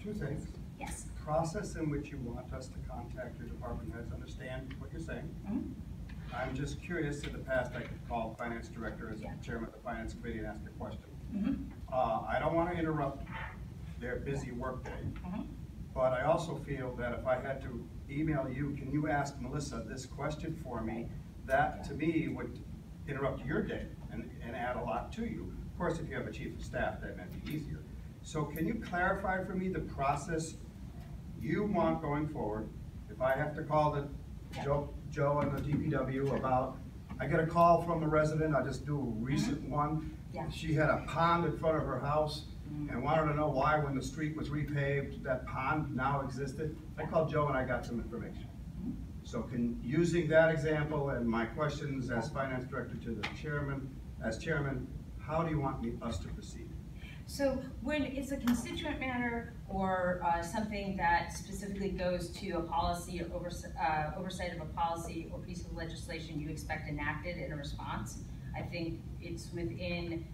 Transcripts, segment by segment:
Two things. Yes. Process in which you want us to contact your department heads, understand what you're saying. I'm just curious, in the past I could call finance director as chairman of the finance committee and ask a question. I don't want to interrupt their busy workday, but I also feel that if I had to email you, can you ask Melissa this question for me? That to me would interrupt your day and add a lot to you. Of course, if you have a chief of staff, that might be easier. So can you clarify for me the process you want going forward? If I have to call the Joe and the DPW about, I get a call from a resident, I just do a recent one. She had a pond in front of her house and wanted to know why, when the street was repaved, that pond now existed. I called Joe and I got some information. So using that example and my questions as finance director to the chairman, as chairman, how do you want us to proceed? So when it's a constituent matter or something that specifically goes to a policy or oversight of a policy or piece of legislation you expect enacted in a response, I think it's within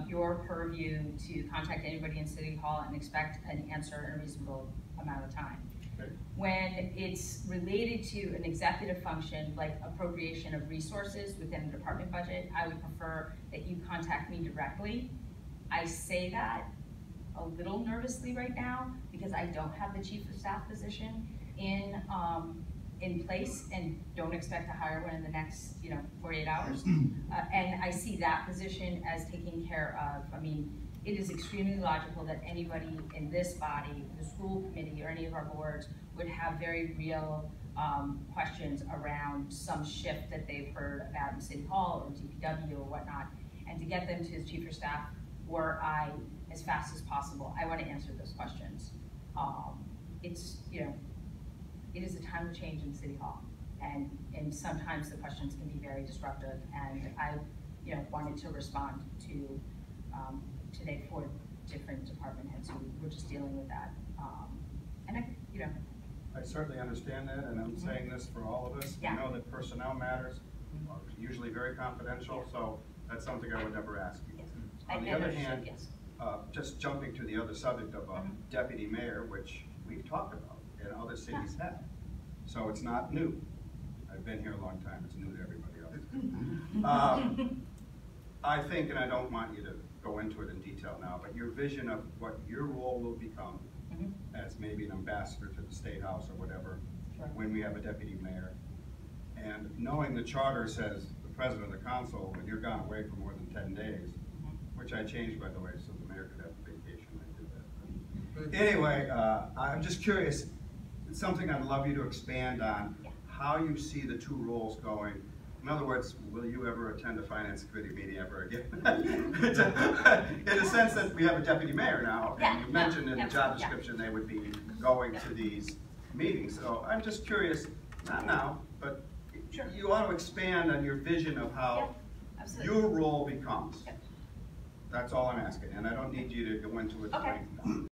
your purview to contact anybody in City Hall and expect an answer in a reasonable amount of time. Okay. When it's related to an executive function like appropriation of resources within the department budget, I would prefer that you contact me directly. I say that a little nervously right now because I don't have the chief of staff position in place and don't expect to hire one in the next 48 hours. And I see that position as taken care of. I mean, it is extremely logical that anybody in this body, the school committee, or any of our boards would have very real questions around some shift that they've heard about in City Hall or DPW or whatnot, and to get them to his chief of staff or I as fast as possible. I want to answer those questions. It's it is a time of change in City Hall, and sometimes the questions can be very disruptive. And I wanted to respond to today 4 different department heads who were just dealing with that. And I certainly understand that, and I'm saying this for all of us. I know that personnel matters are usually very confidential, so that's something I would never ask you. On the other hand, just jumping to the other subject of a deputy mayor, which we've talked about and other cities have. So it's not new. I've been here a long time, it's new to everybody else. I think, and I don't want you to go into it in detail now, but your vision of what your role will become as maybe an ambassador to the State House or whatever, when we have a deputy mayor. And knowing the charter says the president of the council, when you're gone away for more than 10 days, which I changed, by the way, so the mayor could have a vacation. I did that. Anyway, I'm just curious. It's something I'd love you to expand on, how you see the 2 roles going. In other words, will you ever attend a finance committee meeting ever again? In the sense that we have a deputy mayor now, and you mentioned in the job description they would be going to these meetings. So I'm just curious, not now, but you want to expand on your vision of how your role becomes. That's all I'm asking, and I don't need you to go into it.